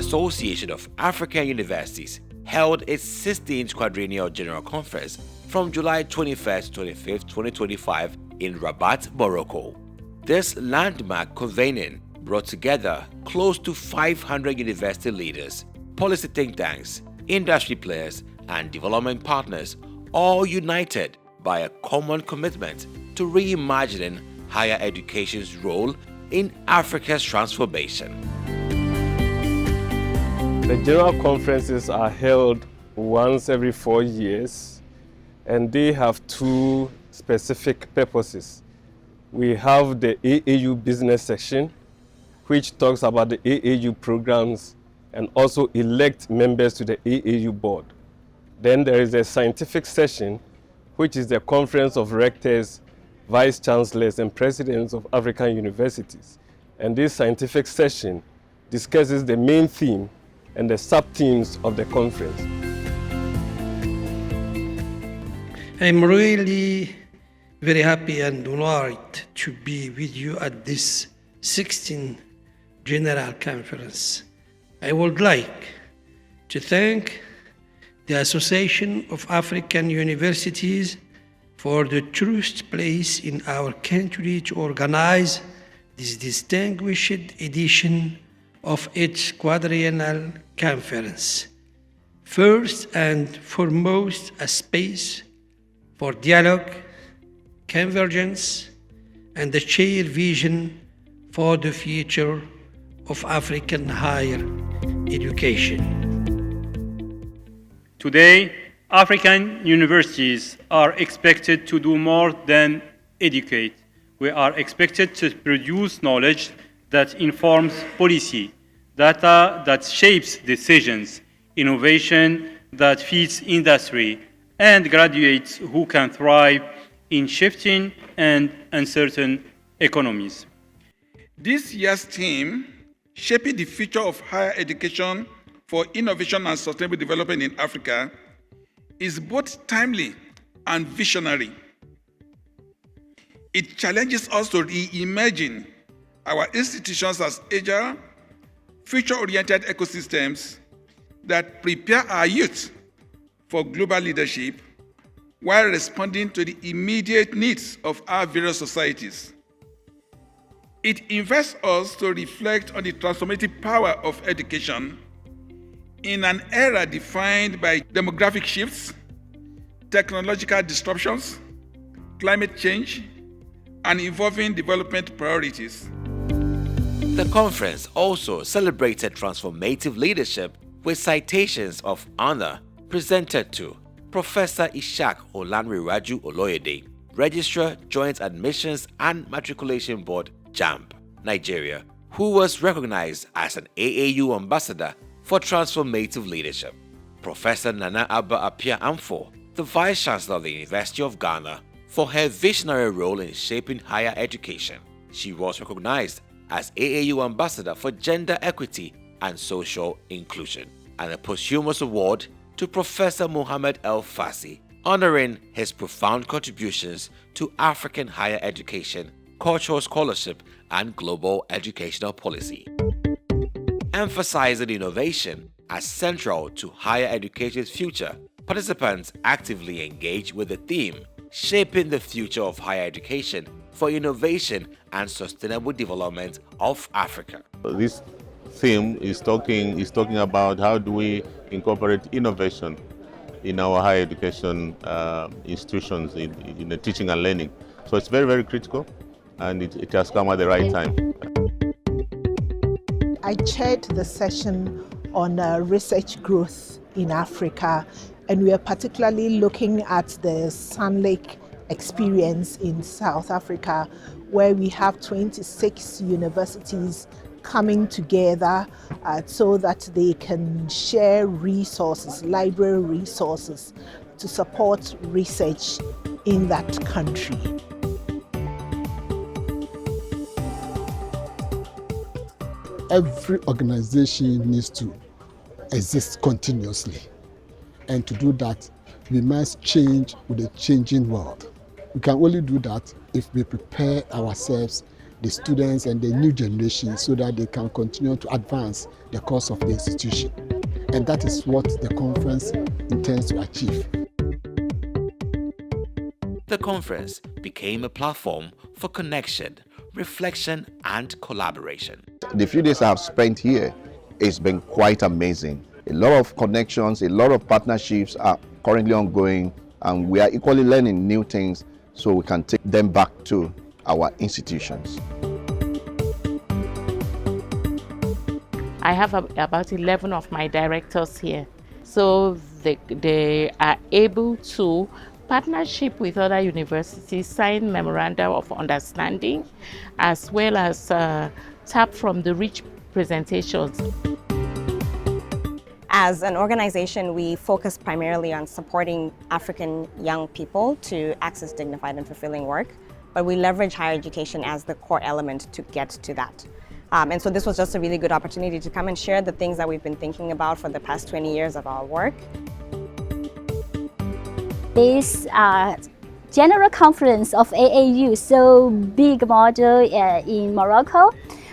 Association of African Universities held its 16th Quadrennial General Conference from July 21st to 25th, 2025 in Rabat, Morocco. This landmark convening brought together close to 500 university leaders, policy think tanks, industry players, and development partners, all united by a common commitment to reimagining higher education's role in Africa's transformation. The general conferences are held once every 4 years, and they have two specific purposes. We have the AAU business section, which talks about the AAU programs and also elect members to the AAU board. Then there is a scientific session, which is the Conference of Rectors, Vice Chancellors, and Presidents of African Universities. And this scientific session discusses the main theme and the sub-themes of the conference. I'm really very happy and honored to be with you at this 16th General Conference. I would like to thank the Association of African Universities for the trust placed in our country to organize this distinguished edition of its quadrennial conference. First and foremost, a space for dialogue, convergence, and the shared vision for the future of African higher education. Today, African universities are expected to do more than educate. We are expected to produce knowledge that informs policy, data that shapes decisions, innovation that feeds industry, and graduates who can thrive in shifting and uncertain economies. This year's theme, Shaping the Future of Higher Education for Innovation and Sustainable Development in Africa, is both timely and visionary. It challenges us to reimagine our institutions as agile, future-oriented ecosystems that prepare our youth for global leadership while responding to the immediate needs of our various societies. It invites us to reflect on the transformative power of education in an era defined by demographic shifts, technological disruptions, climate change, and evolving development priorities. The conference also celebrated transformative leadership with citations of honor presented to Professor Ishak Olanrewaju Oloyede, Registrar, Joint Admissions and Matriculation Board, JAMB, Nigeria, who was recognized as an AAU ambassador for transformative leadership. Professor Nana Abba Apia Amfo, the Vice Chancellor of the University of Ghana, for her visionary role in shaping higher education. She was recognized as AAU Ambassador for Gender Equity and Social Inclusion, and a posthumous award to Professor Mohamed El Fassi, honoring his profound contributions to African higher education, cultural scholarship, and global educational policy. Emphasizing innovation as central to higher education's future, participants actively engage with the theme, Shaping the Future of Higher Education for Innovation and Sustainable Development of Africa. This theme is talking about how do we incorporate innovation in our higher education institutions in the teaching and learning. So it's very, very critical, and it has come at the right time. I chaired the session on research growth in Africa, and we are particularly looking at the Sun Lake experience in South Africa, where we have 26 universities coming together so that they can share resources, library resources, to support research in that country. Every organization needs to exist continuously. And to do that, we must change with the changing world. We can only do that if we prepare ourselves the students and the new generation so that they can continue to advance the cause of the institution. And that is what the conference intends to achieve. The conference became a platform for connection, reflection, and collaboration. The few days I've spent here, it's been quite amazing. A lot of connections, a lot of partnerships are currently ongoing, and we are equally learning new things so we can take them back to our institutions. I have about 11 of my directors here. So they are able to partnership with other universities, sign memoranda of understanding, as well as tap from the rich presentations. As an organization, we focus primarily on supporting African young people to access dignified and fulfilling work, but we leverage higher education as the core element to get to that. And so this was just a really good opportunity to come and share the things that we've been thinking about for the past 20 years of our work. This general conference of AAU, so big model in Morocco,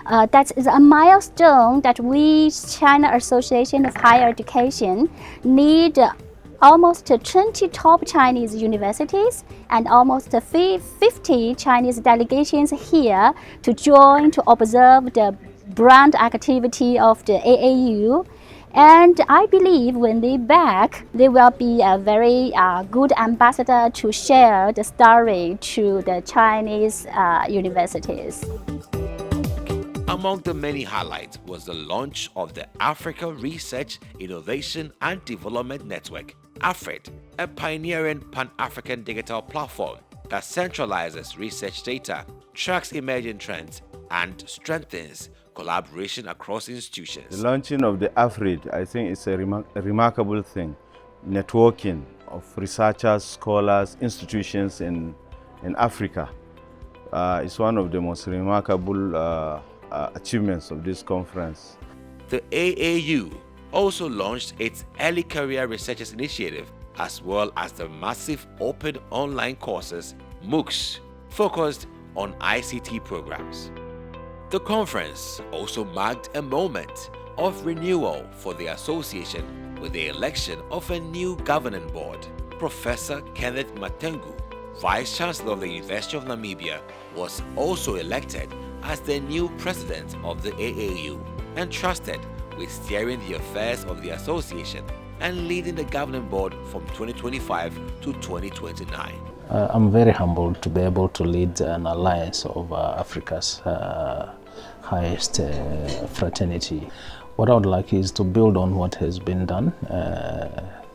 that is a milestone that we, China Association of Higher Education, need almost 20 top Chinese universities and almost 50 Chinese delegations here to join to observe the brand activity of the AAU. And I believe when they back, they will be a very good ambassador to share the story to the Chinese universities. Among the many highlights was the launch of the Africa Research, Innovation and Development Network, AFRID, a pioneering pan-African digital platform that centralizes research data, tracks emerging trends, and strengthens collaboration across institutions. The launching of the AFRID, I think, is a remarkable thing. Networking of researchers, scholars, institutions in Africa is one of the most remarkable achievements of this conference. The AAU also launched its Early Career Researchers Initiative, as well as the massive open online courses, MOOCs, focused on ICT programs. The conference also marked a moment of renewal for the association with the election of a new governing board. Professor Kenneth Matengu, Vice Chancellor of the University of Namibia, was also elected as the new president of the AAU, entrusted with steering the affairs of the association and leading the governing board from 2025 to 2029. I'm very humbled to be able to lead an alliance of Africa's highest fraternity. What I would like is to build on what has been done.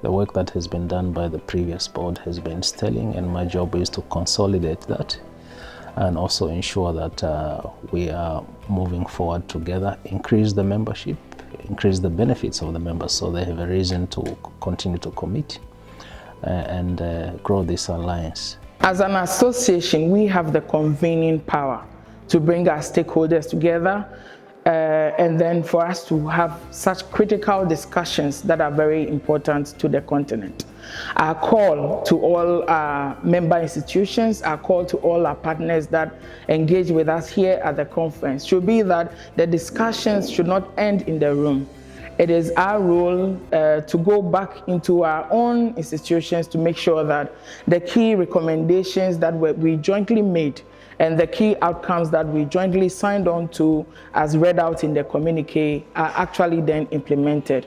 The work that has been done by the previous board has been sterling, and my job is to consolidate that and also ensure that we are moving forward together, increase the membership, increase the benefits of the members so they have a reason to continue to commit and grow this alliance. As an association, we have the convening power to bring our stakeholders together and then for us to have such critical discussions that are very important to the continent. Our call to all our member institutions, our call to all our partners that engage with us here at the conference should be that the discussions should not end in the room. It is our role to go back into our own institutions to make sure that the key recommendations that we jointly made and the key outcomes that we jointly signed on to as read out in the communique are actually then implemented.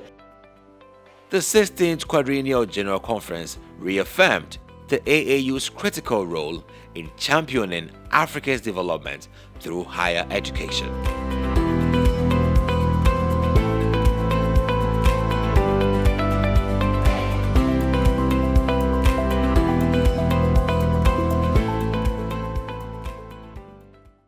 The 16th Quadrennial General Conference reaffirmed the AAU's critical role in championing Africa's development through higher education.